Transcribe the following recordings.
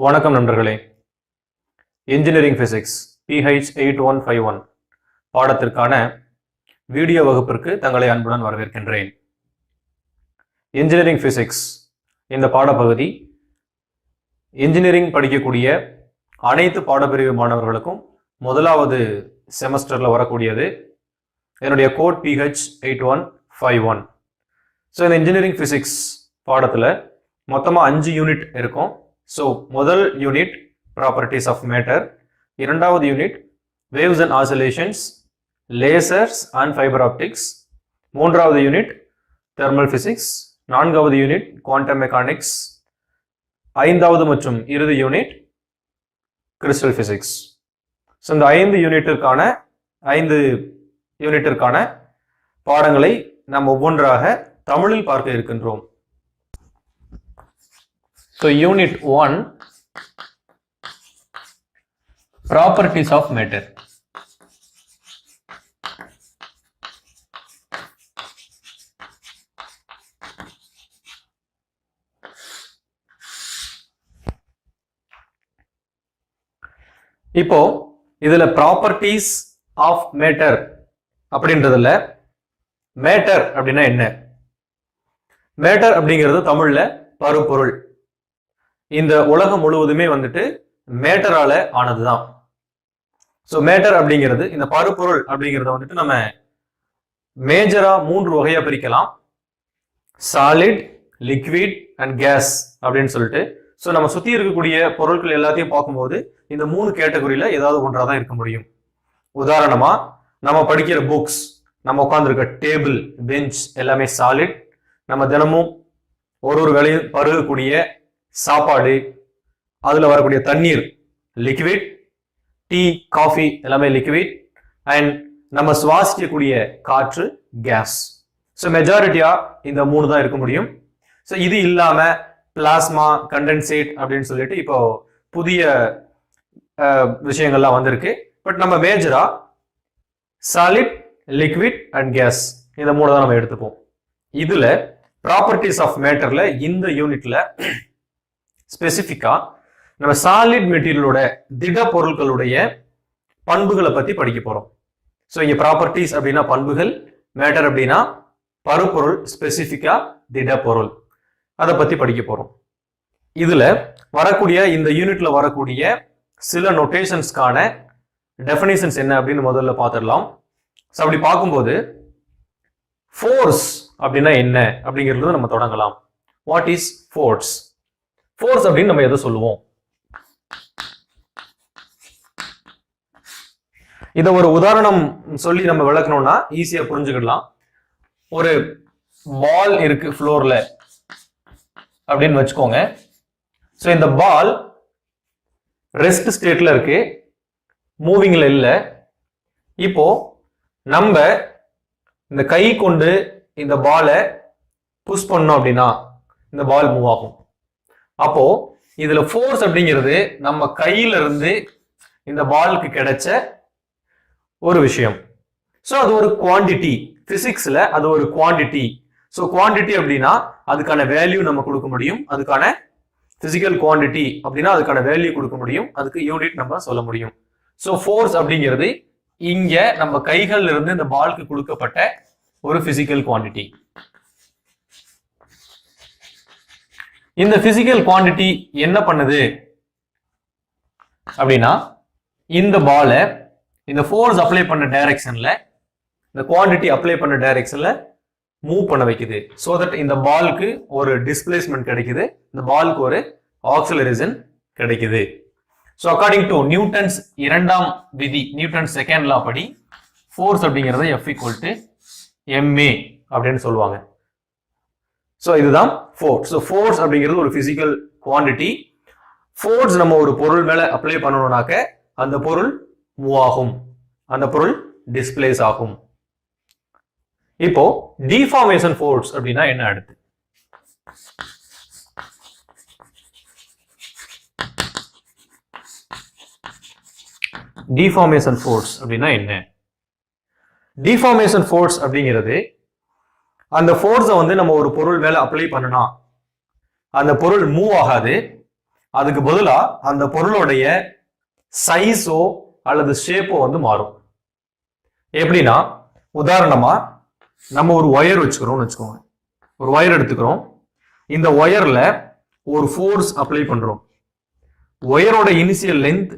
வணக்கம் நண்பர்களே. Engineering physics PH8151 பாடத்திற்கான வீடியோ வகுப்பிற்கு தங்களை அன்புடன் வரவேற்கின்றேன். இன்ஜினியரிங் பிசிக்ஸ் இந்த பாடப்பகுதி இன்ஜினியரிங் படிக்கக்கூடிய அனைத்து பாடப்பிரிவு மாணவர்களுக்கும் முதலாவது செமஸ்டர்ல வரக்கூடியது. என்னுடைய கோட் PH8151. ஸோ இந்த இன்ஜினியரிங் பிசிக்ஸ் பாடத்தில் மொத்தமாக 5 யூனிட் இருக்கும். ஸோ முதல் யூனிட் ப்ராப்பர்ட்டிஸ் ஆஃப் மேட்டர், இரண்டாவது unit waves and oscillations, lasers and fibre optics, மூன்றாவது யூனிட் தெர்மல் பிசிக்ஸ், நான்காவது யூனிட் குவாண்டம் மெக்கானிக்ஸ், ஐந்தாவது மற்றும் இறுதி யூனிட் கிறிஸ்டல் பிசிக்ஸ். ஸோ இந்த 5 யூனிட்டிற்கான பாடங்களை நாம் ஒவ்வொன்றாக தமிழில் பார்க்க இருக்கின்றோம். So unit 1 properties of matter. இப்போ இதுல ப்ராப்பர்ட்டிஸ் ஆஃப் மேட்டர் அப்படின்றதுல மேட்டர் அப்படின்னா என்ன? மேட்டர் அப்படிங்கிறது தமிழ்ல பருப்பொருள். இந்த உலகம் முழுவதுமே வந்துட்டு மேட்டரால ஆனதுதான். ஸோ மேட்டர் அப்படிங்கிறது, இந்த பருப்பொருள் அப்படிங்கிறத வந்துட்டு நம்ம மேஜரா 3 வகையா பிரிக்கலாம். சாலிட், லிக்விட் அண்ட் கேஸ் அப்படின்னு சொல்லிட்டு. ஸோ நம்ம சுத்தி இருக்கக்கூடிய பொருட்கள் எல்லாத்தையும் பார்க்கும்போது இந்த 3 கேட்டகரியில ஏதாவது ஒன்றா தான் இருக்க முடியும். உதாரணமா நம்ம படிக்கிற புக்ஸ், நம்ம உட்காந்துருக்க டேபிள், பெஞ்ச் எல்லாமே சாலிட். நம்ம தினமும் ஒரு வேளையும் பருகக்கூடிய சாப்பாடு, அதுல வரக்கூடிய தண்ணீர் லிக்விட், டீ, காஃபி எல்லாமே லிக்விட். அண்ட் நம்ம சுவாசிக்கக்கூடிய காற்று கேஸ். ஸோ மெஜாரிட்டியா இந்த 3 தான் இருக்க முடியும். ஸோ இது இல்லாம பிளாஸ்மா, கண்டென்சேட் அப்படின்னு சொல்லிட்டு இப்போ புதிய விஷயங்கள்லாம் வந்திருக்கு. பட் நம்ம மேஜரா சாலிட், லிக்விட் அண்ட் கேஸ் இந்த 3 தான் நம்ம எடுத்துப்போம். இதுல ப்ராப்பர்ட்டிஸ் ஆஃப் மேட்டர்ல இந்த யூனிட்ல ஸ்பெசிஃபிக்கா நம்ம சாலிட் மெட்டீரியலோட, திட பொருட்களுடைய பண்புகளை பத்தி படிக்க போறோம். ஸோ இங்க ப்ராப்பர்ட்டிஸ் அப்படின்னா பண்புகள், மேட்டர் அப்படின்னா பருப்பொருள், ஸ்பெசிஃபிக்கா திட பொருள், அதை பத்தி படிக்க போறோம். இதுல வரக்கூடிய இந்த யூனிட்ல வரக்கூடிய சில நோட்டேஷன்ஸ்க்கான டெஃபினிஷன்ஸ் என்ன அப்படின்னு முதல்ல பார்த்துடலாம். ஸோ அப்படி பார்க்கும்போது ஃபோர்ஸ் அப்படின்னா என்ன அப்படிங்கிறது நம்ம தொடங்கலாம். What is force? ஃபோர்ஸ் அப்படின்னு நம்ம எதை சொல்லுவோம்? இதை ஒரு உதாரணம் சொல்லி நம்ம விளக்கணும்னா ஈஸியா புரிஞ்சுக்கலாம். ஒரு பால் இருக்கு ஃப்ளோர்ல அப்படின்னு வச்சுக்கோங்க. ஸோ இந்த பால் ரெஸ்ட் ஸ்டேட்ல இருக்கு, மூவிங்ல இல்லை. இப்போ நம்ம இந்த கை கொண்டு இந்த பாலை புஷ் பண்ணோம் அப்படின்னா இந்த பால் மூவ் ஆகும். அப்போ இதுல ஃபோர்ஸ் அப்படிங்கிறது நம்ம கையில இருந்து இந்த பாலுக்கு கிடைச்ச ஒரு விஷயம். ஸோ அது ஒரு குவாண்டிட்டி, பிசிக்ஸ்ல அது ஒரு குவாண்டிட்டி. ஸோ குவாண்டிட்டி அப்படின்னா அதுக்கான வேல்யூ நம்ம கொடுக்க முடியும். அதுக்கான பிசிக்கல் குவாண்டிட்டி அப்படின்னா அதுக்கான வேல்யூ கொடுக்க முடியும். அதுக்கு யூனிட் நம்ம சொல்ல முடியும். ஸோ ஃபோர்ஸ் அப்படிங்கிறது இங்க நம்ம கைகள்ல இருந்து இந்த பாலுக்கு கொடுக்கப்பட்ட ஒரு பிசிக்கல் குவாண்டிட்டி. இந்த பிசிக்கல் குவாண்டிட்டி என்ன பண்ணுது அப்படின்னா இந்த பாலை இந்த ஃபோர்ஸ் அப்ளை பண்ண டைரக்ஷன்ல, இந்த குவாண்டிட்டி அப்ளை பண்ண டைரக்ஷன்ல மூவ் பண்ண வைக்குது. ஸோ தட் இந்த பாலுக்கு ஒரு டிஸ்பிளேஸ்மெண்ட் கிடைக்குது, இந்த பாலுக்கு ஒரு ஆக்சிலரேஷன் கிடைக்குது. ஸோ அக்கார்டிங் டு நியூட்டன்ஸ் 2ஆம் விதி, நியூட்டன் செகண்ட் லா படி ஃபோர்ஸ் அப்படிங்கிறத F=ma அப்படின்னு சொல்லுவாங்க. ஸோ இதுதான் ஃபோர்ஸ். ஸோ ஃபோர்ஸ் அப்படிங்கிறது ஒரு பிசிக்கல் குவாண்டிட்டி. ஃபோர்ஸ் நம்ம ஒரு பொருள் மேல அப்ளை பண்ணணும்னாக்க அந்த பொருள் மூவ் ஆகும், அந்த பொருள் டிஸ்பிளேஸ் ஆகும். இப்போ டிஃபார்மேஷன் ஃபோர்ஸ் அப்படின்னா என்ன? அடுத்து டிஃபார்மேஷன் ஃபோர்ஸ் அப்படின்னா என்ன? டிஃபார்மேஷன் ஃபோர்ஸ் அப்படிங்கிறது அந்த ஃபோர்ஸை வந்து நம்ம ஒரு பொருள் மேல அப்ளை பண்ணனா அந்த பொருள் மூவ் ஆகாது. அதுக்கு பதிலா அந்த பொருளுடைய சைஸோ அல்லது ஷேப்போ வந்து மாறும். எப்படின்னா, உதாரணமா நம்ம ஒரு ஒயர் வச்சுக்கிறோம்னு வச்சுக்கோங்க. ஒரு ஒயர் எடுத்துக்கிறோம். இந்த ஒயர்ல ஒரு ஃபோர்ஸ் அப்ளை பண்றோம். ஒயரோட இனிஷியல் லென்த்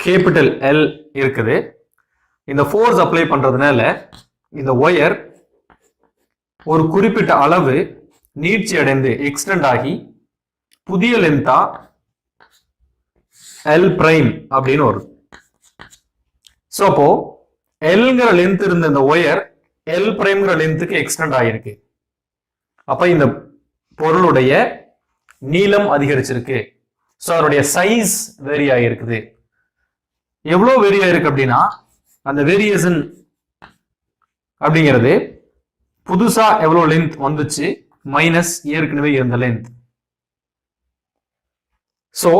கேபிட்டல் L இருக்குது. இந்த ஃபோர்ஸ் அப்ளை பண்றதுனால இந்த ஒயர் ஒரு குறிப்பிட்ட அளவு நீட்சி அடைந்து எக்ஸ்டெண்ட் ஆகி புதிய லென்த்தா L பிரைம் அப்படின்னு வருது. ஸோ அப்போ Lங்கிற லென்த் இருந்த இந்த ஒயர் L பிரைம்ங்கிற லென்த்துக்கு எக்ஸ்டெண்ட் ஆகிருக்கு. அப்ப இந்த பொருளுடைய நீளம் அதிகரிச்சிருக்கு. ஸோ அதனுடைய சைஸ் வேரி ஆகிருக்குது. எவ்வளோ வேரி ஆயிருக்கு அப்படின்னா, அந்த வேரியேஷன் அப்படிங்கிறது புதுசா எவ்வளவு லென்த் வந்துச்சு மைனஸ் ஏற்கனவே இருந்த லென்த். ஸோ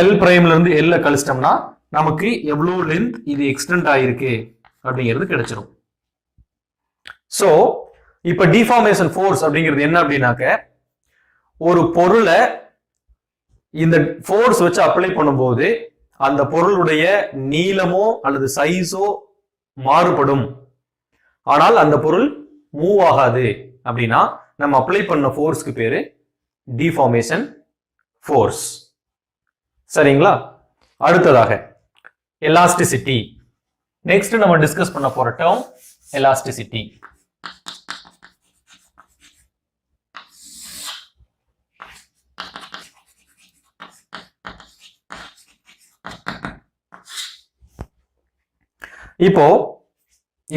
L பிரைம்ல இருந்து L கழிச்சிட்டோம்னா நமக்கு எவ்வளவு லென்த் இது எக்ஸ்டெண்ட் ஆயிருக்கு அப்படிங்கிறது கிடைச்சிடும். ஸோ இப்ப டிஃபார்மேஷன் ஃபோர்ஸ் அப்படிங்கிறது என்ன அப்படின்னாக்க, ஒரு பொருளை இந்த ஃபோர்ஸ் வச்சு அப்ளை பண்ணும்போது அந்த பொருளுடைய நீளமோ அல்லது சைஸோ மாறுபடும். ஆனால் அந்த பொருள் மூவ் ஆகாது. அப்படின்னா நம்ம அப்ளை பண்ண ஃபோர்ஸ்க்கு பேரு டிஃபார்மேஷன் ஃபோர்ஸ். சரிங்களா? அடுத்ததாக எலாஸ்டிசிட்டி. நெக்ஸ்ட் நம்ம டிஸ்கஸ் பண்ண போற டேர்ம் எலாஸ்டிசிட்டி. இப்போ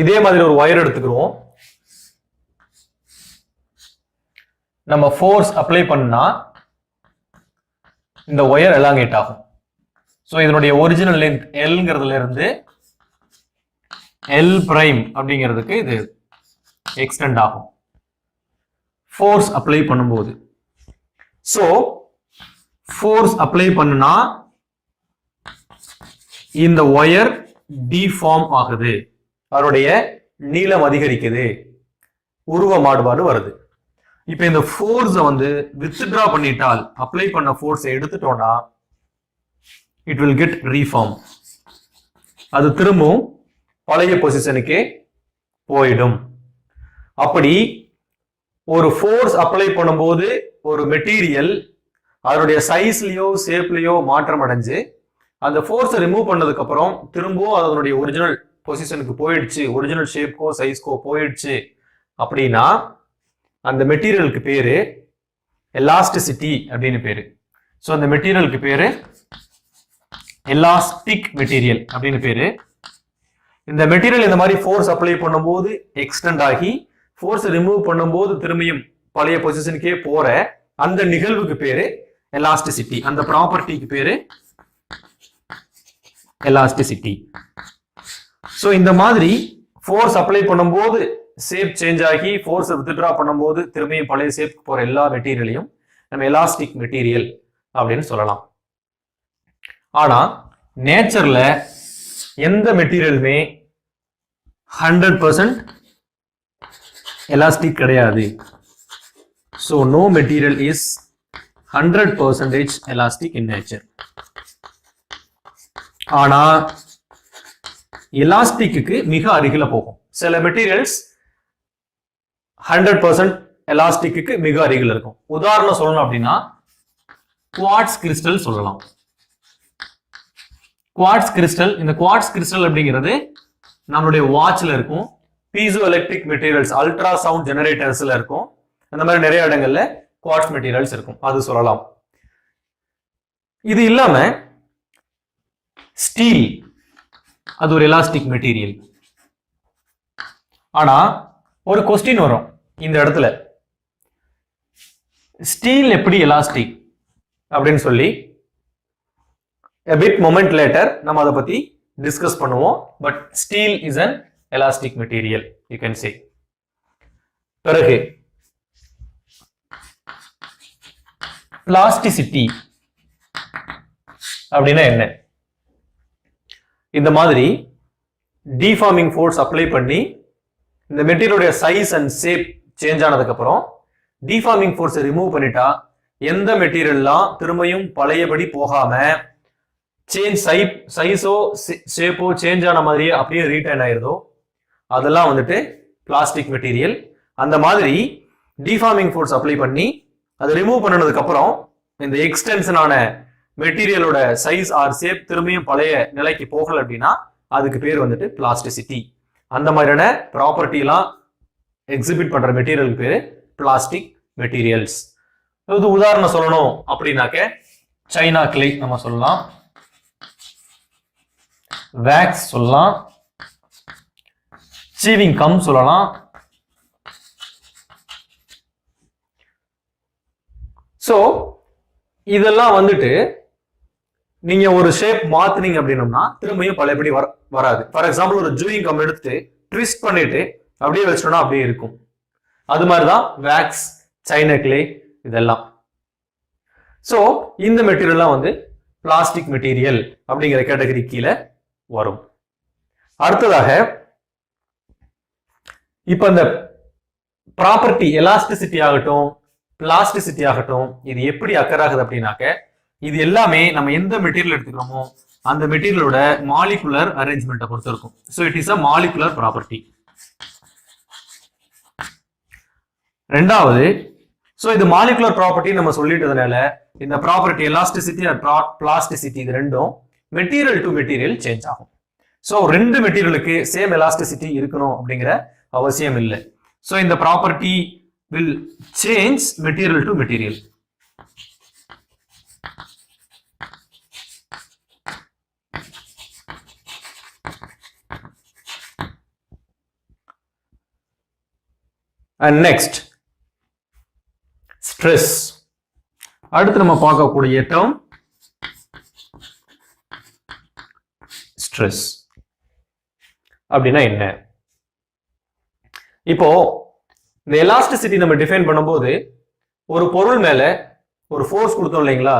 இதே மாதிரி ஒரு ஒயர் எடுத்துக்கிறோம். நம்ம ஃபோர்ஸ் அப்ளை பண்ணா இந்த ஒயர் எலாங்கேட் ஆகும். ஸோ இதனுடைய ஒரிஜினல் லென்த் Lங்கிறதுல இருந்து L பிரைம் அப்படிங்கிறதுக்கு இது எக்ஸ்டெண்ட் ஆகும் ஃபோர்ஸ் அப்ளை பண்ணும்போது. ஸோ ஃபோர்ஸ் அப்ளை பண்ணுனா இந்த ஒயர் டிஃபார்ம் ஆகுது, அதனுடைய நீளம் அதிகரிக்குது, உருவ மாறுபாடு வருது. இப்ப இந்த ஃபோர்ஸை வந்து வித்ட்ரா பண்ணிட்டால், அப்ளை பண்ண ஃபோர்ஸை எடுத்துட்டோம்னா இட் வில் கெட் ரீஃபார்ம். அது திரும்பவும் பழைய பொசிஷனுக்கே போயிடும். அப்படி ஒரு ஃபோர்ஸ் அப்ளை பண்ணும்போது ஒரு மெட்டீரியல் அதனுடைய சைஸ்லயோ ஷேப்லயோ மாற்றம் அடைஞ்சு அந்த ஃபோர்ஸை ரிமூவ் பண்ணதுக்கு அப்புறம் திரும்பவும் அதனுடைய ஒரிஜினல் பொசிஷனுக்கு போயிடுச்சு, ஒரிஜினல் ஷேப்கோ சைஸ்கோ போயிடுச்சு அப்படின்னா அந்த மெட்டீரியலுக்கு பேரு எலாஸ்டிசிட்டி அப்படின்னு பேரு. ஸோ அந்த மெட்டீரியலுக்கு பேரு எலாஸ்டிக் மெட்டீரியல் அப்படின்னு பேரு. இந்த மெட்டீரியல் இந்த மாதிரி ஃபோர்ஸ் அப்ளை பண்ணும்போது எக்ஸ்டெண்ட் ஆகி ஃபோர்ஸ் ரிமூவ் பண்ணும்போது திரும்பியும் பழைய பொசிஷனுக்கே போற அந்த நிகழ்வுக்கு பேரு எலாஸ்டிசிட்டி. அந்த ப்ராப்பர்ட்டிக்கு பேரு எலாஸ்டிசிட்டி. ஸோ இந்த மாதிரி ஃபோர்ஸ் அப்ளை பண்ணும்போது ஷேப் சேஞ்ச் ஆகி ஃபோர்ஸ் வித்ட்ரா பண்ணும்போது திரும்பியும் பழைய ஷேப்க்கு போற எல்லா மெட்டீரியலையும் நம்ம எலாஸ்டிக் மெட்டீரியல் அப்படின்னு சொல்லலாம். ஆனா நேச்சர்ல எந்த மெட்டீரியலுமே 100% எலாஸ்டிக் கிடையாது. So no material is 100% elastic in nature. ஆனா எலாஸ்டிக்கு மிக அருகில போகும். சில மெட்டீரியல்ஸ் 100% எலாஸ்டிக்கு மிக அருகில் இருக்கும். உதாரணம் சொல்லணும் அப்படின்னா குவார்ட்ஸ் கிறிஸ்டல் சொல்லலாம். குவார்ட்ஸ் கிறிஸ்டல், இந்த குவார்ட்ஸ் கிறிஸ்டல் அப்படிங்கிறது நம்மளுடைய வாட்ச்ல இருக்கும், piezo electric materials, ultra sound ஜெனரேட்டர்ஸ்ல இருக்கும். அந்த மாதிரி நிறைய இடங்கள்ல குவார்ட்ஸ் மெட்டீரியல்ஸ் இருக்கும், அது சொல்லலாம். இது இல்லாம ஸ்டீல், அது ஒரு எலாஸ்டிக் மெட்டீரியல். ஆனா ஒரு கொஸ்டின் வரும் இந்த இடத்துல, ஸ்டீல் எப்படி எலாஸ்டிக் அப்படின்னு சொல்லி a bit moment later நம்ம அதை பத்தி டிஸ்கஸ் பண்ணுவோம். But steel is an elastic material you can say. பிறகு பிளாஸ்டிசிட்டி அப்படின்னா என்ன? இந்த மாதிரி டிஃபார்மிங் ஃபோர்ஸ் அப்ளை பண்ணி இந்த மெட்டீரியலுடைய சைஸ் அண்ட் ஷேப் சேஞ்ச் ஆனதுக்கு அப்புறம் டிஃபார்மிங் ஃபோர்ஸை ரிமூவ் பண்ணிட்டா எந்த மெட்டீரியல்லாம் திரும்பியும் பழையபடி போகாம சேஞ்ச் சைஸோ ஷேப்போ சேஞ்ச் ஆன மாதிரியே அப்படியே ரீட்டைன் ஆயிருதோ அதெல்லாம் வந்துட்டு பிளாஸ்டிக் மெட்டீரியல். அந்த மாதிரி டிஃபார்மிங் ஃபோர்ஸ் அப்ளை பண்ணி அதை ரிமூவ் பண்ணதுக்கு அப்புறம் இந்த எக்ஸ்டென்ஷனான மெட்டீரியலோட சைஸ் ஆர் ஷேப் திரும்பியும் பழைய நிலைக்கு போகல அப்படின்னா அதுக்கு பேர் வந்துட்டு பிளாஸ்டிசிட்டி. அந்த மாதிரியான ப்ராப்பர்ட்டிலாம் எக்ஸிபிட் பண்ற மெட்டீரியலுக்கு பேரு பிளாஸ்டிக் மெட்டீரியல்ஸ். இது உதாரணம் சொல்லணும் அப்படின்னாக்க சைனா கிளே நம்ம சொல்லலாம், வேக்ஸ் சொல்லலாம், சீவிங் கம் சொல்லலாம். சோ இதெல்லாம் வந்துட்டு நீங்க ஒரு ஷேப் மாத்துனீங்க அப்படின்னோம்னா திரும்பியும் பழையபடி வராது. ஃபார் எக்ஸாம்பிள் ஒரு ஜூயிங் கம் எடுத்துட்டு ட்விஸ்ட் பண்ணிட்டு அப்படியே வச்சிட்டோம்னா அப்படியே இருக்கும். அது மாதிரிதான் வேக்ஸ், சைனா கிளே இதெல்லாம். சோ இந்த மெட்டீரியல்லாம் வந்து பிளாஸ்டிக் மெட்டீரியல் அப்படிங்கிற கேட்டகரி கீழே வரும். அடுத்ததாக இப்ப இந்த ப்ராப்பர்ட்டி எலாஸ்டிசிட்டி ஆகட்டும், பிளாஸ்டிசிட்டி ஆகட்டும், இது எப்படி அக்கர் ஆகுது அப்படின்னாக்க இது எல்லாமே நம்ம எந்த மெட்டீரியல் எடுத்துக்கிறோமோ அந்த மெட்டீரியலோட மாலிகுலர் அரேஞ்ச்மெண்ட்டை பொறுத்து இருக்கும். So it is a molecular property. ரெண்டாவது, ஸோ இது மாலிகுலர் ப்ராப்பர்ட்டி நம்ம சொல்லிட்டதுனால இந்த ப்ராப்பர்ட்டி எலாஸ்டிசிட்டி பிளாஸ்டிசிட்டி இது ரெண்டும் மெட்டீரியல் டு மெட்டீரியல் சேஞ்ச் ஆகும். ஸோ ரெண்டு மெட்டீரியலுக்கு சேம் எலாஸ்டிசிட்டி இருக்கணும் அப்படிங்கிற அவசியம் இல்லை. ஸோ இந்த property will change material to material. And next, stress. அடுத்து நம்ம பார்க்கக்கூடிய டேர்ம் ஸ்ட்ரெஸ். அப்படின்னா என்ன? இப்போ இந்த எலாஸ்டிசிட்டி நம்ம டிஃபைன் பண்ணும்போது ஒரு பொருள் மேல ஒரு ஃபோர்ஸ் கொடுத்தோம் இல்லைங்களா,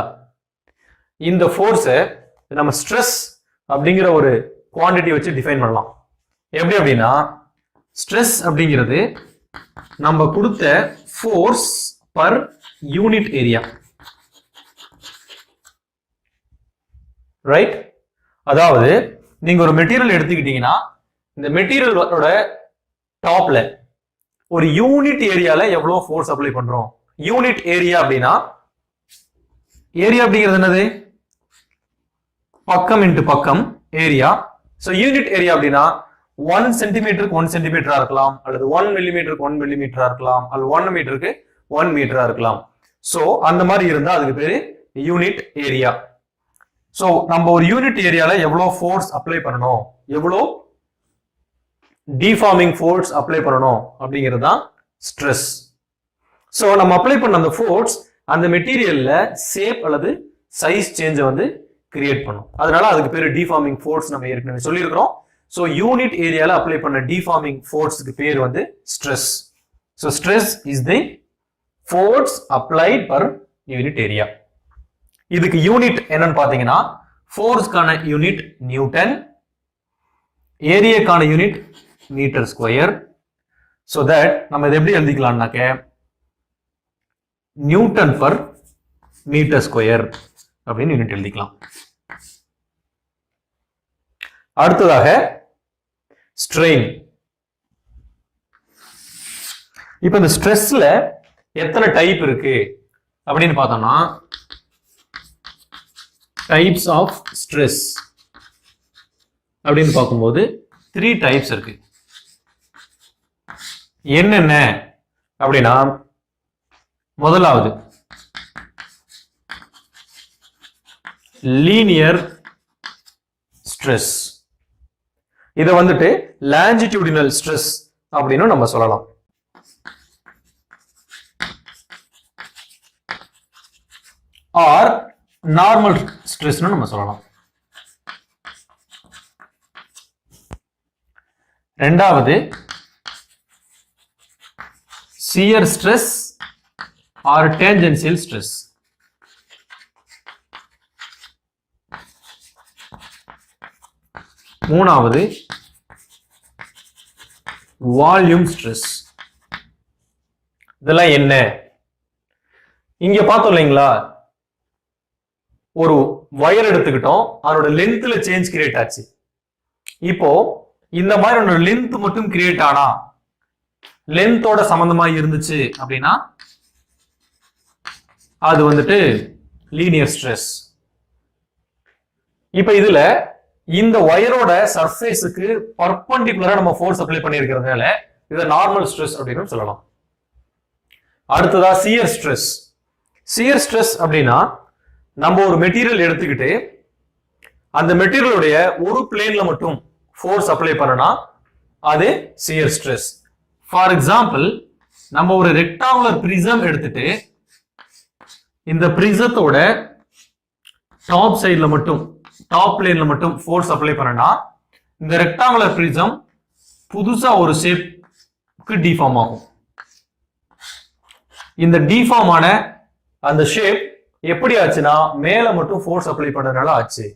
இந்த ஃபோர்ஸை நம்ம ஸ்ட்ரெஸ் அப்படிங்கிற ஒரு குவாண்டிட்டி வச்சு டிஃபைன் பண்ணலாம். எப்படி அப்படின்னா ஸ்ட்ரெஸ் அப்படிங்கிறது நம்ம கொடுத்த force per unit area, right? அதாவது நீங்க ஒரு மெட்டீரியல் எடுத்துக்கிட்டீங்கன்னா இந்த மெட்டீரியலோட டாப்ல ஒரு யூனிட் ஏரியால எவ்வளவு ஃபோர்ஸ் அப்ளை பண்றோம். யூனிட் ஏரியா அப்படின்னா ஏரியா அப்படிங்கிறது என்னது? பக்கம் இன்டு பக்கம் ஏரியா. ஸோ யூனிட் ஏரியா அப்படின்னா 1 சென்டிமீட்டருக்கு 1 சென்டிமீட்டரா இருக்கலாம், அல்லது 1 மில்லிமீட்டருக்கு 1 மில்லிமீட்டரா இருக்கலாம், அல்லது 1 மீட்டருக்கு 1 மீட்டரா இருக்கலாம். ஸோ அந்த மாதிரி இருந்தா அதுக்கு பேரு யூனிட் ஏரியா. ஸோ நம்ம ஒரு யூனிட் ஏரியால எவ்வளவு ஃபோர்ஸ் அப்ளை பண்ணணும், எவ்வளோ டிஃபார்மிங் ஃபோர்ஸ் அப்ளை பண்ணணும் அப்படிங்கிறது தான் ஸ்ட்ரெஸ். ஸோ நம்ம அப்ளை பண்ண அந்த ஃபோர்ஸ் அந்த மெட்டீரியல்ல ஷேப் அல்லது சைஸ் சேஞ்சை வந்து கிரியேட் பண்ணும். அதனால அதுக்கு பேரு டிஃபார்மிங் ஃபோர்ஸ் நம்ம ஏற்கனவே சொல்லியிருக்கிறோம். ஸோ யூனிட் ஏரியால அப்ளை பண்ண டிஃபார்மிங் ஃபோர்ஸ்க்கு பேர் வந்து stress. So stress is the force applied per unit area. இதுக்கு யூனிட் என்னன்னு பாத்தீங்கன்னா ஃபோர்ஸ்க்கான யூனிட் நியூட்டன், ஏரியாக்கான unit metre square. So that நம்ம இதை எப்படி எழுதிக்கலாம்னாக்க நியூட்டன் பர் மீட்டர் ஸ்கொயர் அப்படின்னு யூனிட் எழுதிக்கலாம். அடுத்ததாக ஸ்ட்ரெயின். இப்ப இந்த ஸ்ட்ரெஸ்ல எத்தனை டைப் இருக்கு அப்படின்னு பார்த்தோம்னா டைப்ஸ் ஆஃப் ஸ்ட்ரெஸ் அப்படின்னு பார்க்கும்போது 3 டைப்ஸ் இருக்கு. என்னென்ன அப்படின்னா முதலாவது லீனியர் ஸ்ட்ரெஸ். இதை வந்துட்டு லாஞ்சிடியூடினல் ஸ்ட்ரெஸ் அப்படின்னு நம்ம சொல்லலாம். ஆர் நார்மல் ஸ்ட்ரெஸ்னு நம்ம சொல்லலாம். ரெண்டாவது shear stress or tangential stress. மூணாவது வால்யூம் ஸ்ட்ரெஸ். இதெல்லாம் என்ன? இங்க பார்த்தோம் இல்லைங்களா, ஒரு வயர் எடுத்துக்கிட்டோம், அதோட லென்த்ல சேஞ்ச் கிரியேட் ஆச்சு. இப்போ இந்த மாதிரி ஒரு லென்த் மட்டும் கிரியேட் ஆனா, லென்த்தோட சம்பந்தமா இருந்துச்சு அப்படின்னா அது வந்துட்டு லீனியர் ஸ்ட்ரெஸ். இப்ப இதுல இந்த வயரோட சர்ஃபேஸுக்கு பர்பெண்டிகுலரா நம்ம ஃபோர்ஸ் அப்ளை பண்ணியிருக்கிறதுனால இதை நார்மல் ஸ்ட்ரெஸ் அப்படின்னு சொல்லலாம். அடுத்ததா சியர் ஸ்ட்ரெஸ். சியர் ஸ்ட்ரெஸ் அப்படின்னா நம்ம ஒரு மெட்டீரியல் எடுத்துக்கிட்டு அந்த மெட்டீரியலுடைய ஒரு பிளேன்ல மட்டும் ஃபோர்ஸ் அப்ளை பண்ணனா அது சியர் ஸ்ட்ரெஸ். ஃபார் எக்ஸாம்பிள், நம்ம ஒரு ரெக்டாங்குலர் பிரிசம் எடுத்துட்டு இந்த பிரிசத்தோட டாப் சைட்ல மட்டும், டாப் பிளேன்ல மட்டும் ஃபோர்ஸ் அப்ளை பண்ணனா இந்த ரெக்டாங்குலர் பிரிசம் புதுசா ஒரு ஷேப்க்கு டிஃபார்ம் ஆகும். இந்த டிஃபார்ம் ஆன அந்த ஷேப் எப்படி ஆச்சுன்னா மேல மட்டும் ஃபோர்ஸ் அப்ளை பண்ணதுனால ஆச்சு.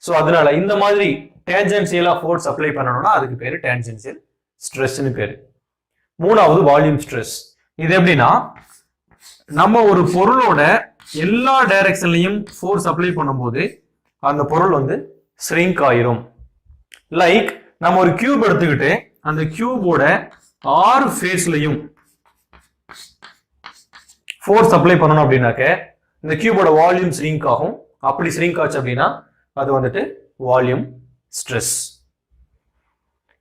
ஸோ அதனால இந்த மாதிரி டேஞ்சென்சியலா ஃபோர்ஸ் அப்ளை பண்ணணும்னா அதுக்கு பேரு டேஞ்சென்சியல் ஸ்ட்ரெஸ்னு பேரு. மூணாவது வால்யூம் ஸ்ட்ரெஸ். இது எப்படின்னா நம்ம ஒரு பொருளோட எல்லா டைரக்ஷன்லையும் ஃபோர்ஸ் அப்ளை பண்ணும்போது அந்த பொருள் வந்து ஸ்ரிங்க் ஆயிரும். லைக் நம்ம ஒரு கியூப் எடுத்துக்கிட்டு அந்த கியூபோட 6 ஃபேஸ்லையும் ஃபோர்ஸ் அப்ளை பண்ணணும் அப்படின்னாக்க இந்த கியூபோட வால்யூம் ஸ்ரிங்க் ஆகும். அப்படி ஸ்ரிங்க் ஆச்சு அப்படின்னா அது வந்துட்டு வால்யூம் ஸ்ட்ரெஸ்.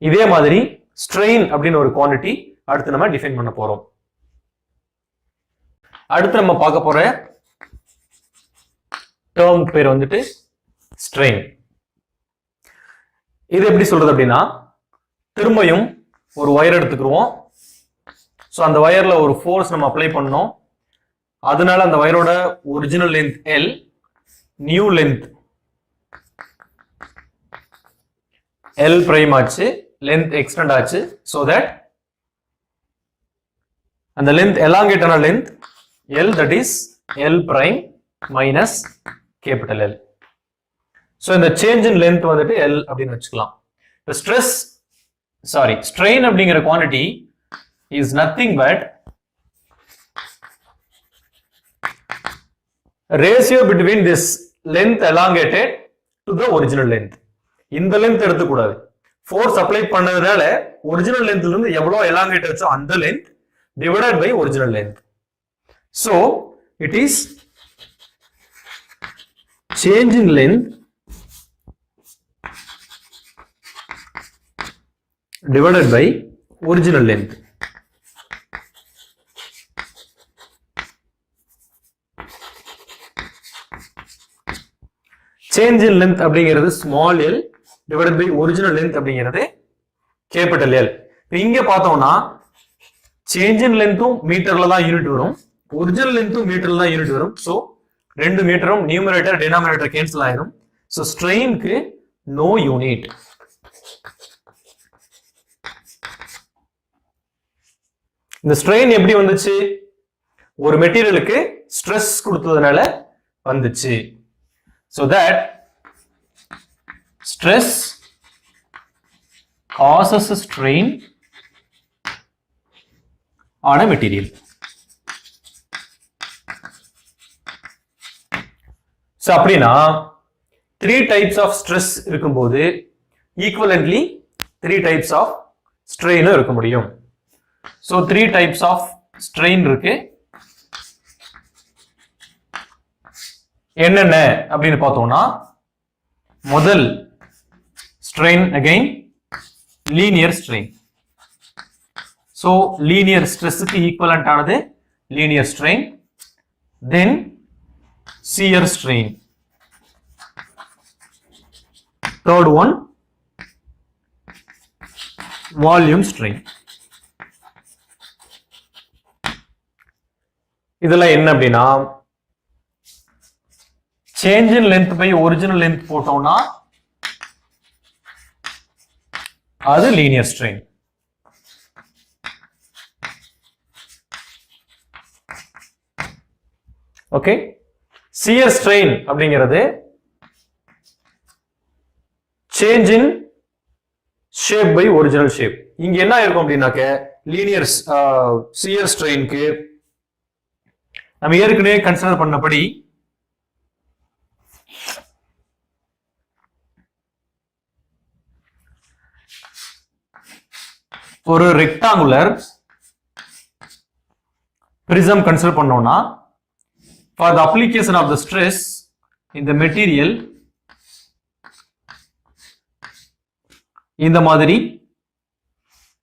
இதே மாதிரி ஸ்ட்ரெயின் அப்படின்னு ஒரு குவாண்டிட்டி அடுத்து நம்ம டிஃபைன் பண்ண போறோம். அடுத்து நம்ம பார்க்க போற டேர்ம் பேர் வந்துட்டு ஸ்ட்ரெயின். இது எப்படி சொல்றது அப்படின்னா, திரும்பியும் ஒரு வயர் எடுத்துக்கிறோம். ஸோ அந்த வயர்ல ஒரு ஃபோர்ஸ் நம்ம அப்ளை பண்ணோம். அதனால அந்த வயரோட original length L, new length L prime ஆச்சு, லென்த் எக்ஸ்டெண்ட் ஆச்சு. ஸோ தட் அந்த லென்த் எலாங்கேட் ஆன length L, that is L prime minus capital L. So இந்த சேஞ்ச் இன் லென்த் வந்துட்டு எல் அப்படின்னு வச்சுக்கலாம். ஸ்ட்ரெஸ் ஸ்ட்ரெயின் அப்படிங்கிற quantity is nothing but ratio between this length elongated to the original length. இந்த length எடுத்துக்கூடாது. Force apply பண்ணதுனால original லென்த்ல இருந்து எவ்வளவு எலாங்கேட் ஆச்சோ அந்த length divided by original length. So it is change in length divided by original length. Change in length அப்படிங்கிறது small l divided by original length அப்படிங்கிறது capital L. இங்க பார்த்தோம்னா change in lengthம் மீட்டர்ல தான் யூனிட் வரும், ஒரிஜினல் லென்த்தும் மீட்டர்ல தான் unit வரும். So ரெண்டு மீட்டரும் நியூமரேட்டர் டினாமினேட்டர் கேன்சல் ஆயிரும். சோ ஸ்ட்ரெயினுக்கு நோ யூனிட். இந்த ஸ்ட்ரெயின் எப்படி வந்துச்சு? ஒரு மெட்டீரியலுக்கு ஸ்ட்ரெஸ் கொடுத்ததுனால வந்துச்சு. So that stress causes a strain on a material. So அப்படின்னா 3 types of stress இருக்கும்போது equivalently 3 types of strain இருக்க முடியும். So 3 types of strain இருக்கு. என்னென்ன அப்படின்னு பார்த்தோம்னா, முதல் strain again linear strain. So linear stress க்கு equivalent ஆனது linear strain. Then shear strain. Third one volume strain. இதெல்லாம் என்ன அப்படின்னா, change in length by original length போட்டோம்னா அது linear strain. Okay, shear strain அப்படிங்கிறது change in shape by original shape. இங்க என்ன இருக்கும் அப்படின்னாக்க, linear shear strainக்கு நம்ம ஏற்கனவே கன்சிடர் பண்ணபடி ஒரு ரெக்டாங்குலர் prism கன்சிடர் பண்ணோம்னா for the application of the stress in the material இந்த மாதிரி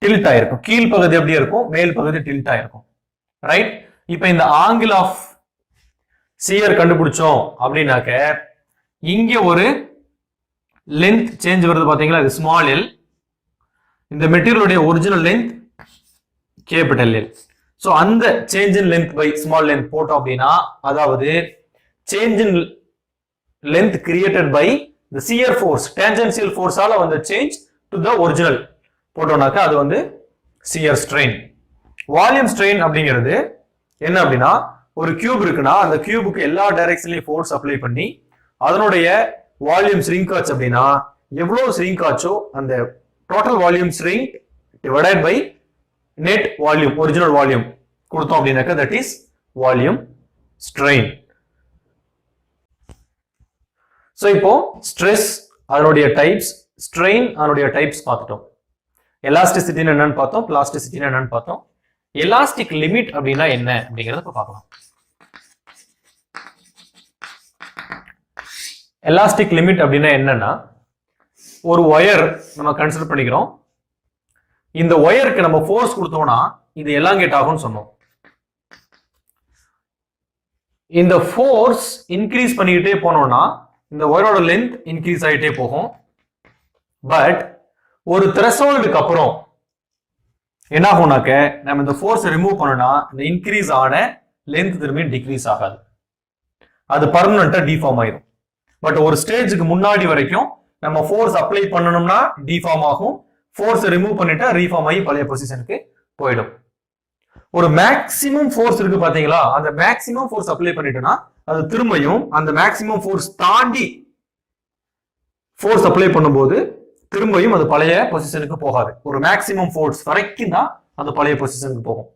டில்ட் ஆயிருக்கும். கீழ் பகுதி எப்படி இருக்கும், மேல் பகுதி டில்ட் ஆயிருக்கும். ரைட்? இப்போ இந்த ஆங்கிள் ஆஃப் சியர் கண்டுபிடிச்சோம் அப்படின்னாக்க இங்க ஒரு லென்த் சேஞ்ச் வருது பாத்தீங்களா, இது ஸ்மால் எல். இந்த மெட்டீரியலுடைய original length capital L. So அந்த change in length by small length போட்டோம் அப்படின்னா, அதாவது change in length created by the shear force, tangential ஃபோர்ஸால வந்த சேஞ்ச் டு த ஒரிஜினல் போட்டோம்னாக்க அது வந்து சியர் ஸ்ட்ரெயின். வால்யூம் ஸ்ட்ரெயின் அப்படிங்கிறது என்ன அப்படின்னா, ஒரு கியூப் இருக்குன்னா அந்த கியூபுக்கு எல்லா டைரக்ஷன்லயும் ஃபோர்ஸ் அப்ளை பண்ணி அதனுடைய வால்யூம் ஸ்ரிங்க் ஆச்சு அப்படின்னா எவ்வளவு ஸ்ரிங்க் ஆச்சோ அந்த total volume shrink divided by net volume original volume கொடுத்தோம் அப்படின்னாக்க that is volume strain. So இப்போ ஸ்ட்ரெஸ் அதனுடைய டைப்ஸ், ஸ்ட்ரெயின் அதனுடைய டைப்ஸ் பார்த்துட்டோம். எலாஸ்டிசிட்டி என்னன்னு பார்த்தோம், பிளாஸ்டிசிட்டி என்னன்னு பார்த்தோம். எலாஸ்டிக் லிமிட் அப்படின்னா என்ன அப்படிங்கறத இப்ப பார்க்கலாம். எலாஸ்டிக் லிமிட் அப்படின்னா என்னன்னா, ஒரு ஒயர் நம்ம கன்சிடர் பண்ணிக்கிறோம். இந்த ஒயருக்கு நம்ம ஃபோர்ஸ் கொடுத்தோம்னா இது எலாங்கேட் ஆகும்னு சொன்னோம். இந்த ஃபோர்ஸ் இன்க்ரீஸ் பண்ணிக்கிட்டே போனோம்னா இந்த ஒயரோட லென்த் இன்க்ரீஸ் ஆகிட்டே போகும். பட் ஒரு த்ரெஷோல்டுக்கு அப்புறம் என்ன ஆகும்னாக்க நம்ம இந்த ஃபோர்ஸ் ரிமூவ் பண்ணோம்னா இந்த இன்க்ரீஸ் ஆன லென்த் திரும்பி டிக்ரீஸ் ஆகாது, அது பர்மனண்டா டிஃபார்ம் ஆயிடும். பட் ஒரு ஸ்டேஜுக்கு முன்னாடி வரைக்கும் நம்ம ஃபோர்ஸ் அப்ளை பண்ணணும்னா டிஃபார்ம் ஆகும், ஃபோர்ஸ் ரிமூவ் பண்ணிட்டா ரீஃபார்ம் ஆகி பழைய பொசிஷனுக்கு போயிடும். ஒரு மேக்ஸிமம் ஃபோர்ஸ் இருக்கு பாத்தீங்களா, அந்த மேக்ஸிமம் ஃபோர்ஸ் அப்ளை பண்ணிட்டோம்னா அது திரும்பியும் அந்த மேக்ஸிமம் ஃபோர்ஸ் தாண்டி ஃபோர்ஸ் அப்ளை பண்ணும்போது திரும்பியும் அது பழைய பொசிஷனுக்கு போகாது. ஒரு மேக்ஸிமம் ஃபோர்ஸ் வரைக்கும் தான் அது பழைய பொசிஷனுக்கு போகும்.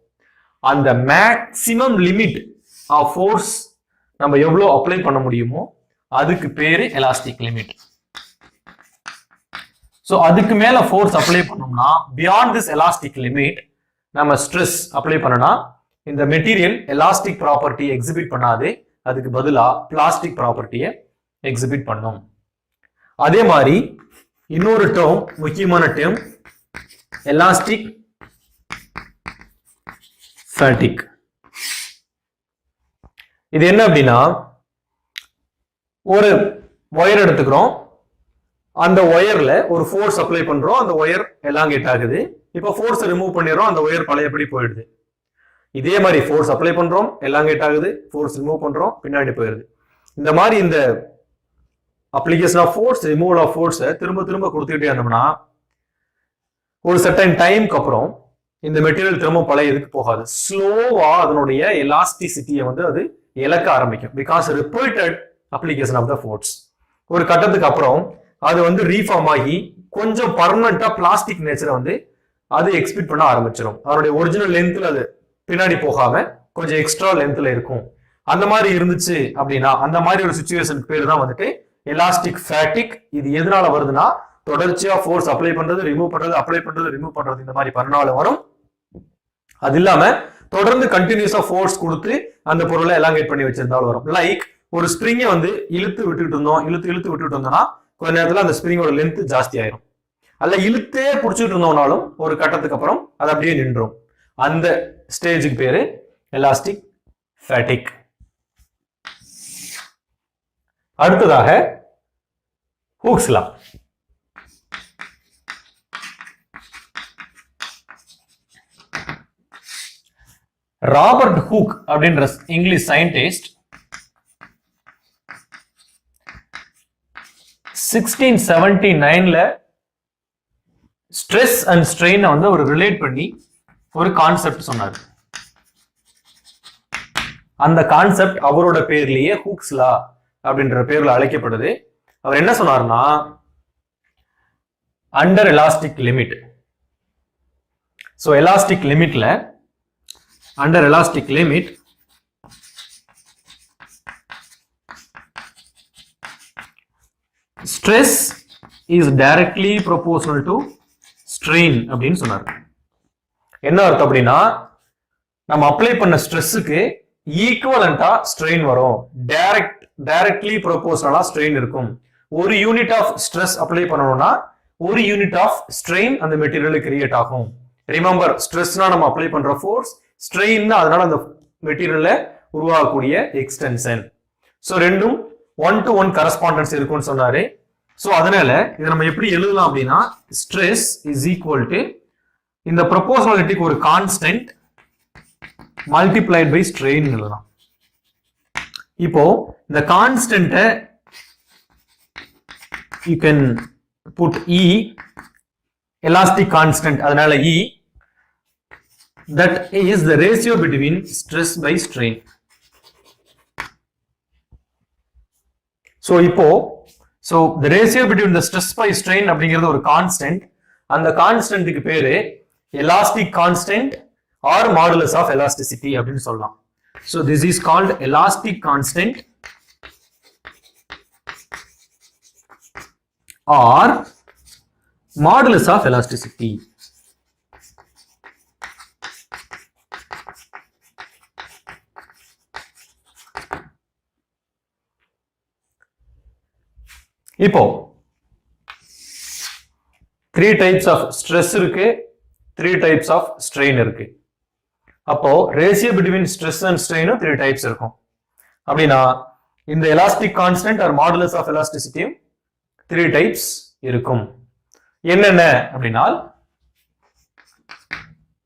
அந்த மேக்ஸிமம் லிமிட் ஆஃப் ஃபோர்ஸ் நம்ம எவ்வளவு அப்ளை பண்ண முடியுமோ அதுக்கு பேரு எலாஸ்டிக் லிமிட். சோ அதுக்கு மேல ஃபோர்ஸ் அப்ளை பண்ணோம்னா பியாண்ட் திஸ் எலாஸ்டிக் லிமிட் நம்ம ஸ்ட்ரெஸ் அப்ளை பண்ணனா இந்த மெட்டீரியல் எலாஸ்டிக் ப்ராப்பர்ட்டி எக்ஸிபிட் பண்ணாது, அதுக்கு பதிலா பிளாஸ்டிக் ப்ராப்பர்ட்டியை எக்ஸிபிட் பண்ணும். அதே மாதிரி இன்னொரு டேர்ம், முக்கியமான டேர்ம், எலாஸ்டிக் ஃபேட்டிக். இது என்ன அப்படின்னா, ஒரு ஒயர் எடுத்துக்கிறோம், அந்த ஒயர்ல ஒரு ஃபோர்ஸ் அப்ளை பண்றோம், அந்த ஒயர் எலாங்கேட் ஆகுது. இப்போ ஃபோர்ஸ் ரிமூவ் பண்ணிடுறோம், அந்த ஒயர் பழையபடி போயிடுது. இதே மாதிரி ஃபோர்ஸ் அப்ளை பண்றோம், எலாங்கேட் ஆகுது, ஃபோர்ஸ் ரிமூவ் பண்றோம், பின்னாடி போயிடுது. இந்த மாதிரி இந்த application of force, removal of ஃபோர்ஸை திரும்ப திரும்ப கொடுத்துக்கிட்டே இருந்தோம்னா ஒரு சர்டன் டைம்க்கு அப்புறம் இந்த மெட்டீரியல் திரும்ப பழைய இதுக்கு போகாது. ஸ்லோவா அதனுடைய எலாஸ்டிசிட்டியை வந்து அது இழக்க ஆரம்பிக்கும். Because repeated application of the force. ஒரு கட்டத்துக்கு அப்புறம் அது வந்து ரீஃபார்ம் ஆகி கொஞ்சம் பர்மனண்டா பிளாஸ்டிக் நேச்சரை வந்து அது எக்ஸ்பெக்ட் பண்ண ஆரம்பிச்சிடும். அதனுடைய ஒரிஜினல் லென்த்ல அது பின்னாடி போகாம கொஞ்சம் எக்ஸ்ட்ரா லென்த்ல இருக்கும். அந்த மாதிரி இருந்துச்சு அப்படின்னா அந்த மாதிரி ஒரு சிச்சுவேஷனுக்கு பேர் தான் வந்துட்டு எலாஸ்டிக் ஃபேட்டிக். இது எதனால வருதுன்னா தொடர்ச்சியா ஃபோர்ஸ் அப்ளை பண்றது, ரிமூவ் பண்றது, அப்ளை பண்றது, ரிமூவ் பண்றது, இந்த மாதிரி பண்ணனால வரும். அது இல்லாம தொடர்ந்து கண்டினியூஸா ஃபோர்ஸ் கொடுத்து அந்த பொருளை எலாங்கேட் பண்ணி வச்சிருந்தாலும் வரும். லைக் ஒரு ஸ்ப்ரிங்கை வந்து இழுத்து விட்டுட்டு இருந்தோம், இழுத்து விட்டுட்டு இருந்தோம்னா கொஞ்ச நேரத்துல அந்த ஸ்ப்ரிங்கோட லென்த் ஜாஸ்தி ஆயிரும். அல்ல இழுத்தே பிடிச்சிட்டு இருந்தோம்னாலும் ஒரு கட்டத்துக்கு அப்புறம் அது அப்படியே நின்றும். அந்த ஸ்டேஜுக்கு பேரு எலாஸ்டிக் ஃபேட்டிக். அடுத்ததாக ஹூக்ஸ் லா. ராபர்ட் ஹூக் அப்படின்ற இங்கிலீஷ் சயின்டிஸ்ட் 1679ல ஸ்ட்ரெஸ் அண்ட் ஸ்ட்ரெயினை வந்து அவர் ரிலேட் பண்ணி ஒரு கான்செப்ட் சொன்னார். அந்த கான்செப்ட் அவரோட பேர்லயே ஹூக்ஸ் லா அப்படின்ற பேர்ல அழைக்கப்படுது. அவர் என்ன சொன்னார்னா, under elastic limit. So elastic லிமிட்ல under elastic limit stress is directly proportional to strain அப்படின்னு சொன்னார். என்ன அர்த்தம் அப்படின்னா நம்ம அப்ளை பண்ண ஸ்ட்ரெஸ்ஸுக்கு ஈக்குவலண்டா ஸ்ட்ரெயின் வரும். டைரக்ட்லி ப்ரொபோஷனலா ஸ்ட்ரெயின் இருக்கும். ஒரு யூனிட் ஆஃப் ஸ்ட்ரெஸ் அப்ளை பண்ணணும்னா ஒரு யூனிட் ஆஃப் ஸ்ட்ரெயின் அந்த மெட்டீரியல் கிரியேட் ஆகும். ரிமெம்பர், ஸ்ட்ரெஸ்னா நம்ம அப்ளை பண்ற ஃபோர்ஸ், ஸ்ட்ரெயின் அதனால அந்த மெட்டீரியல்ல உருவாகக்கூடிய எக்ஸ்டென்ஷன். ஸோ ரெண்டும் 1-to-1 கரஸ்பாண்டன்ஸ் இருக்கும்னு சொன்னாரு. ஸோ அதனால இதை நம்ம எப்படி எழுதலாம் அப்படின்னா ஸ்ட்ரெஸ் இஸ் ஈக்குவல் டு இந்த ப்ரொபோஷனாலிட்டிக்கு ஒரு கான்ஸ்டன்ட் மல்டிப்ளைட் பை ஸ்ட்ரெயின் எழுதலாம். இப்போ இந்த கான்ஸ்டன்ட்டை you can put E, elastic constant, அதனால E, that is the ratio between stress by strain. So இப்போ the ratio between the stress by strain அப்படிங்கிறது ஒரு கான்ஸ்டன்ட். அந்த கான்ஸ்டன்ட்டுக்கு பேரு elastic constant or modulus of elasticity அப்படின்னு சொல்லலாம். So this is called elastic constant or modulus of elasticity. இப்போ 3 types of stress இருக்கு, 3 types of strain இருக்கு. அப்போ ரேஷியோ பிட்வீன் ஸ்ட்ரெஸ் அண்ட் ஸ்ட்ரெயினும் 3 types இருக்கும். அப்படின்னா இந்த elastic constant or modulus of எலாஸ்டிசிட்டியும் 3 types இருக்கும். என்னென்ன அப்படின்னா,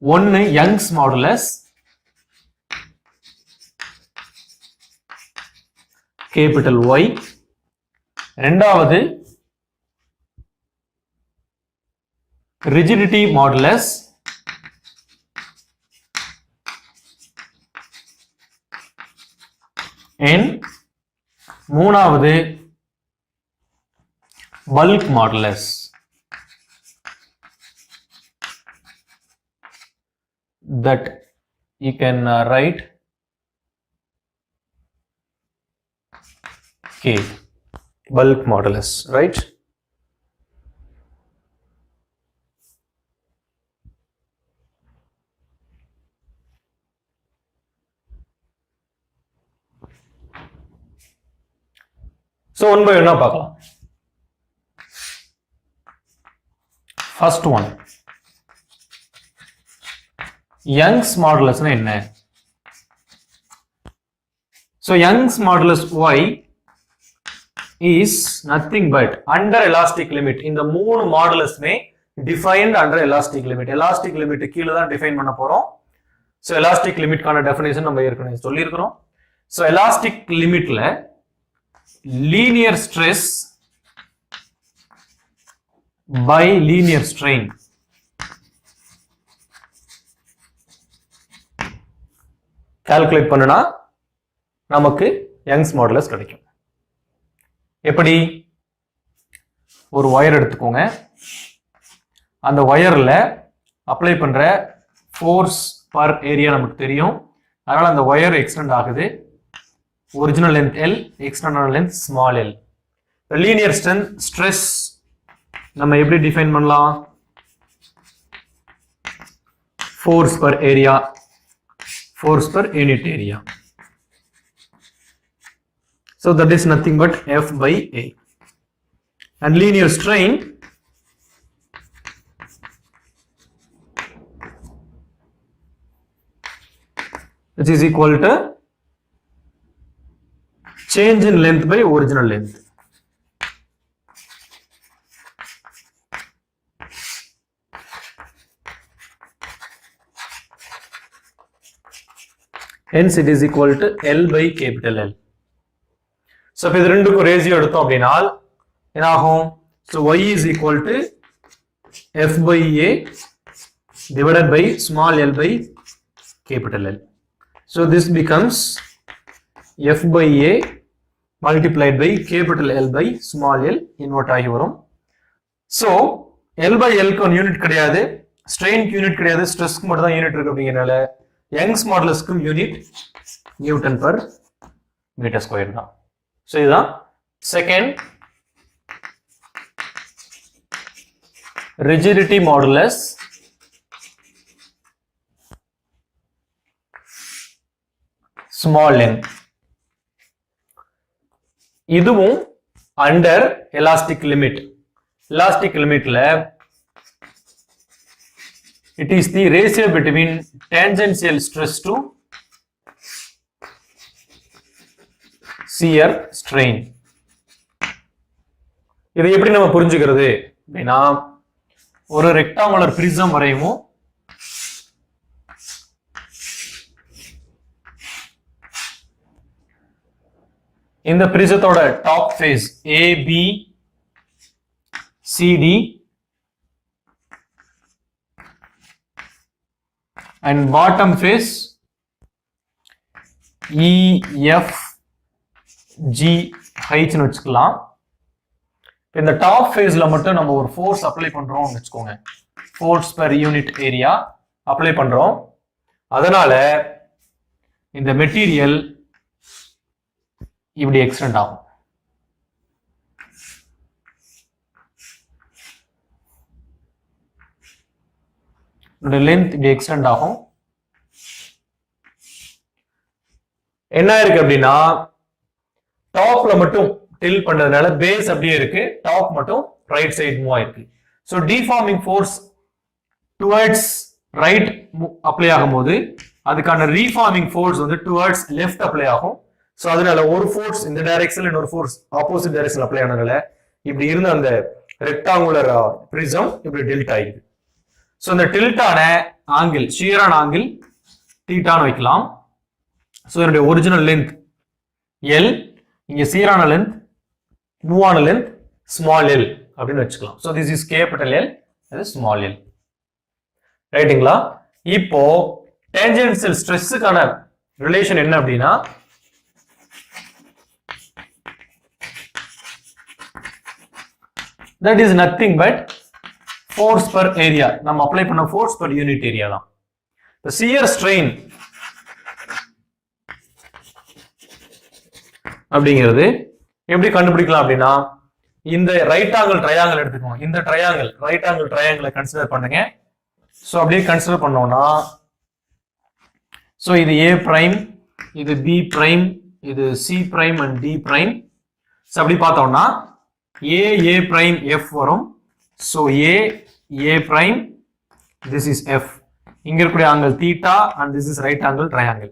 ஒன்னு யங்ஸ் மாடுலஸ், கேபிட்டல் Y. ரெண்டாவது ரிஜிடிட்டி மாடுலஸ், N. மூணாவது bulk modulus. That you can write K. Bulk modulus, right? So one by one பார்க்கலாம். First one, Young's modulus என்ன? So Young's modulus Y is nothing but under elastic limit. இந்த மூணு மாடுலஸ்மே defined under elastic limit. elastic limit கீழ தான் define பண்ண போறோம். So elastic limit கான definition நம்ம ஏற்கனவே சொல்லி இருக்கிறோம். So elastic limitல linear stress by linear strain calculate பண்ணனா நமக்கு Young's modulus கிடைக்கும். எப்படி? ஒரு வயர் எடுத்துக்கோங்க. அந்த வயர்ல அப்ளை பண்ற ஃபோர்ஸ் பர் ஏரியா நமக்கு தெரியும். அதனால அந்த வயர் எக்ஸ்டெண்ட் ஆகுது. Original length L, external length small l. Linear stress நம்ம எப்படி டிஃபைன் பண்ணலாம்? Force per area, force per unit area. So that is nothing but F by A. And linear strain which is equal to change in length by original length. Hence it is equal to L by capital L. So if இது ரெண்டுக்கும் ratio எடுத்தோம் அப்படின்னா என்ன ஆகும்? So Y is equal to F by A divided by small l by capital L. So this becomes F by A multiplied by capital L by small l invert ஆகி வரும். So L by L க்கு unit கிடையாது, ஸ்ட்ரெயினுக்கு unit கிடையாது, ஸ்ட்ரெஸ்க்கு மட்டும் தான் unit இருக்கு. அப்படிங்கிறனால யங்ஸ் மாடுலஸ்க்கும் unit newton per metre square தான். So இதுதான் second rigidity modulus small n. இதுவும் under elastic limit. Elastic limitல it is the ratio between tangential stress to shear strain. இதை எப்படி நம்ம புரிஞ்சுக்கிறது அப்படின்னா, ஒரு ரெக்டாங்குலர் பிரிசம் வரையும் இந்த பிரிசத்தோட top face AB CD and bottom face EF GH னு வச்சுக்கலாம். இந்த டாப் ஃபேஸ்ல மட்டும் நம்ம ஒரு ஃபோர்ஸ் அப்ளை பண்றோம்னு வச்சுக்கோங்க. Force per unit area apply பண்றோம். அதனால இந்த மெட்டீரியல் இப்படி எக்ஸ்டெண்ட் ஆகும். லென்த் இப்படி எக்ஸ்டெண்ட் ஆகும். என்ன இருக்கு அப்படின்னா, டாப்ல மட்டும் டில் பண்றதுனால பேஸ் அப்படியே இருக்கு, டாப் மட்டும் ரைட் சைடு மூவ் ஆயிருக்கு. So deforming force towards right apply ஆகும்போது அதுக்கான ரீஃபார்மிங் ஃபோர்ஸ் வந்து டுவர்ட்ஸ் லெஃப்ட் அப்ளை ஆகும். ஸோ அதனால ஒரு ஃபோர்ஸ் இந்த டைரக்ஷன்ல இன்னொரு ஃபோர்ஸ் ஆப்போசிட் டைரக்ஷன் அப்ளை ஆனதுனால இப்படி இருந்த அந்த ரெக்டாங்குலர் பிரிசம் இப்படி டில்ட் ஆயிடுது. ஸோ இந்த டில்டான ஆங்கிள், ஷியரான ஆங்கிள் தீட்டான்னு வைக்கலாம். ஸோ என்னுடைய ஒரிஜினல் லென்த் எல், இங்க சீரான லென்த், மூவ் ஆன லென்த் ஸ்மால் எல் அப்படின்னு வச்சுக்கலாம். So this is capital L, இது ஸ்மால் எல். ரைட்டுங்களா? இப்போ டேஞ்சென்ஷியல் ஸ்ட்ரெஸ்ஸுக்கான ரிலேஷன் என்ன அப்படின்னா, that is nothing but force per area. நம்ம அப்ளை பண்ண force per unit area தான். the shear strain அப்படிங்கிறது எப்படி கண்டுபிடிக்கலாம் அப்படின்னா, இந்த ரைட் ஆங்கிள் ட்ரையாங்கிள் எடுத்துக்கோங்க. இந்த ட்ரையாங்கிள் ரைட் ஆங்கிள் ட்ரையாங்கிளை கன்சிடர் பண்ணுங்க. ஸோ அப்படியே கன்சிடர் பண்ணோம்னா, ஸோ இது A பிரைம், இது B பிரைம், இது C prime and D prime. So அப்படி பார்த்தோம்னா A prime F வரும். So A prime, this is F. இங்க இருக்கக்கூடிய angle theta and this is right angle triangle.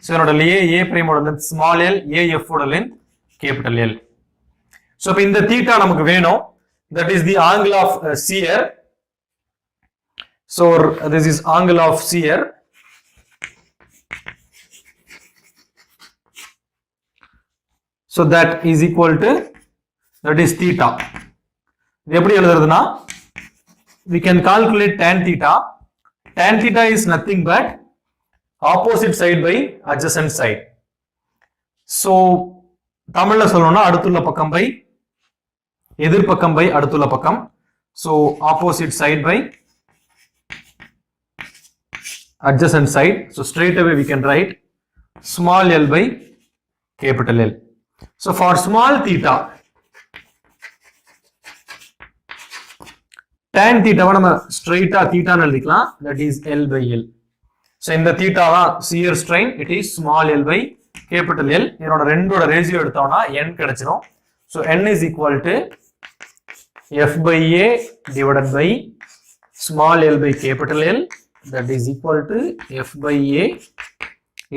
So என்னோட A prime ஓட லென்த் ஸ்மால் எல், AF ஓட length capital L. So இப்போ இந்த தீட்டா நமக்கு வேணும். That is the angle of shear. So this is angle of shear. So that is equal to, that is theta. இது எப்படி எழுதுறதுன்னா, we can calculate tan theta. Tan theta is nothing but opposite side by adjacent side. So தமிழ்ல சொல்லணும்னா அடுத்துள்ள பக்கம் by எதிர்பக்கம் by அடுத்துள்ள பக்கம். So opposite side by adjacent side. So straight away we can write small l by capital L. So for small theta, tan theta நம்ம ஸ்ட்ரைட்டா தீட்டான்னு எழுதிக்கலாம். that is L by L. so இந்த theta தான் shear strain, it is small l by capital L. இதோட ரெண்டோட ratio எடுத்தோம்னா n கிடைச்சிரும். so n is equal to F by A divided by small l by capital L, that is equal to F by A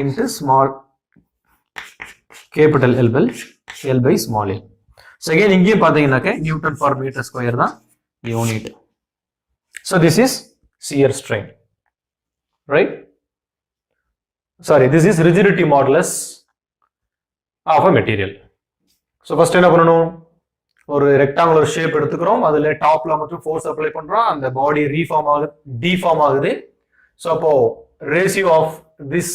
into small capital L by small l. so again இங்கேயும் பார்த்தீங்கன்னாக்க Newton per meter square தான் unit. So this is shear strain, right? Sorry, this is rigidity modulus of a material. So first என்ன பண்ணணும், ஒரு rectangular shape எடுத்துக்கிறோம், அதுல டாப்ல மட்டும் ஃபோர்ஸ் அப்ளை பண்றோம், அந்த பாடி டிஃபார்ம் ஆகுது. ஸோ அப்போ ratio of this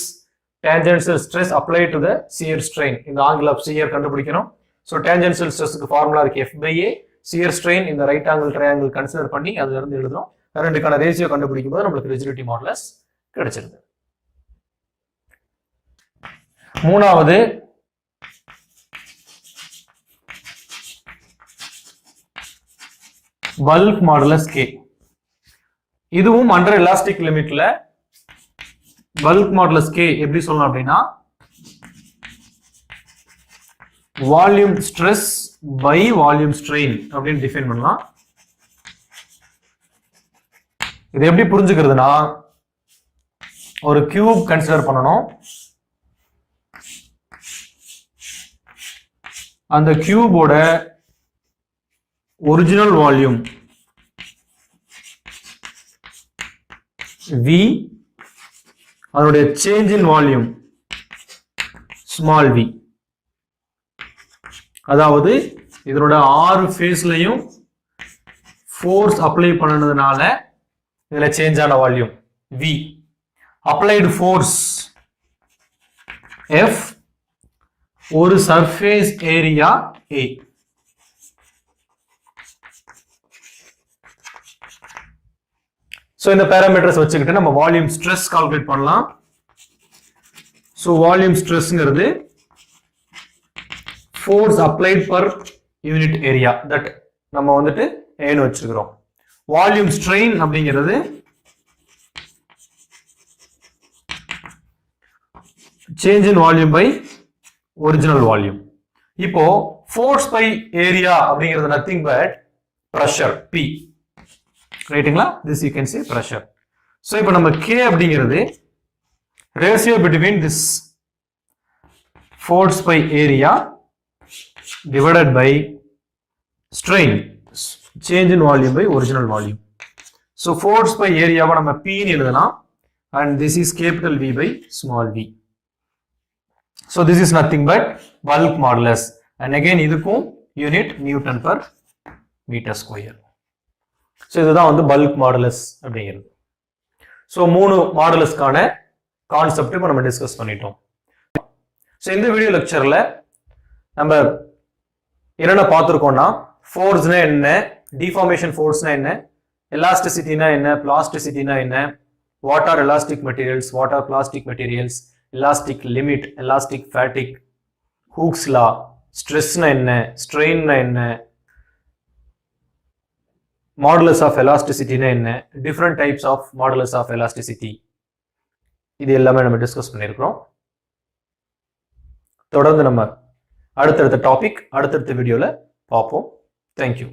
tangential stress apply to the shear strain, இந்த ஆங்கிள் ஆஃப் shear கண்டுபிடிக்கணும். ஸோ டேஞ்சென்ஷியல் ஸ்ட்ரெஸ்க்கு ஃபார்முலா இருக்கு F by A. shear strain இந்த ரைட் ஆங்கிள் ட்ரையாங்கிள் கன்சிடர் பண்ணி அதுல இருந்து எழுதுறோம். ரெண்டுக்கான ரேஷியோ கண்டுபிடிக்கும் போது நம்மளுக்கு ரிஜிடிட்டி மாடுலஸ் கிடைச்சிருது. மூணாவது பல்க் மாடுலஸ் K. இதுவும் அண்டர் எலாஸ்டிக் லிமிட்ல பல்க் மாடுலஸ் K எப்படி சொல்லலாம் அப்படின்னா volume stress by volume strain அப்படின்னு டிஃபைன் பண்ணலாம். இது எப்படி புரிஞ்சுக்கிறதுனா ஒரு கியூப் கன்சிடர் பண்ணணும். அந்த கியூபோட ஒரிஜினல் வால்யூம் V, அதனுடைய change in volume small v. அதாவது இதனோட 6 ஃபேஸ்லயும் ஃபோர்ஸ் அப்ளை பண்ணதுனால இதுல சேஞ்ச் ஆன volume V, applied force F, ஒரு சர்ஃபேஸ் ஏரியா A. சோ இந்த பாராமீட்டர்ஸ் வச்சுக்கிட்டு நம்ம வால்யூம் ஸ்ட்ரெஸ் கால்குலேட் பண்ணலாம். சோ வால்யூம் ஸ்ட்ரெஸ்ங்கிறது force applied per unit area that நம்ம வந்துட்டு ஏன்னு வச்சிருக்கிறோம். வால்யூம் ஸ்ட்ரெயின் அப்படிங்கிறது change in volume by original volume. இப்போ ஃபோர்ஸ் பை ஏரியா அப்படிங்கிறது நத்திங் பட் பிரஷர் P, ரைட்டுங்களா? This you can say pressure. So இப்போ நம்ம K அப்படிங்கிறது ratio between this force by area divided by strain, change in volume by original volume. So force by area நம்ம P ன்னு எழுதலாம் and this is capital V by small v. So this is nothing but bulk modulus and again இதுக்கும் unit Newton per meter square. So இதுதான் வந்து bulk modulus அப்படிங்கிறது. So 3 மாடுலஸ்க்கான concept இப்போ நம்ம discuss பண்ணிட்டோம். ஸோ இந்த வீடியோ லெக்சர்ல நம்ம என்னென்ன பார்த்துருக்கோம்னா ஃபோர்ஸ்னா என்ன, டிஃபார்மேஷன் ஃபோர்ஸ்னா என்ன, எலாஸ்டிசிட்டினா என்ன, பிளாஸ்டிசிட்டினா என்ன, what are elastic materials, what are plastic materials, elastic limit, elastic fatigue, Hooke's law, ஸ்ட்ரெஸ்னா என்ன, ஸ்ட்ரெயின்னா என்ன, மாடுலஸ் ஆஃப் எலாஸ்டிசிட்டினா என்ன, different types of modulus of elasticity, இது எல்லாமே நம்ம டிஸ்கஸ் பண்ணியிருக்கிறோம். தொடர்ந்து நம்ம அடுத்தடுத்த டாபிக் அடுத்தடுத்த வீடியோல பார்ப்போம். தேங்க்யூ.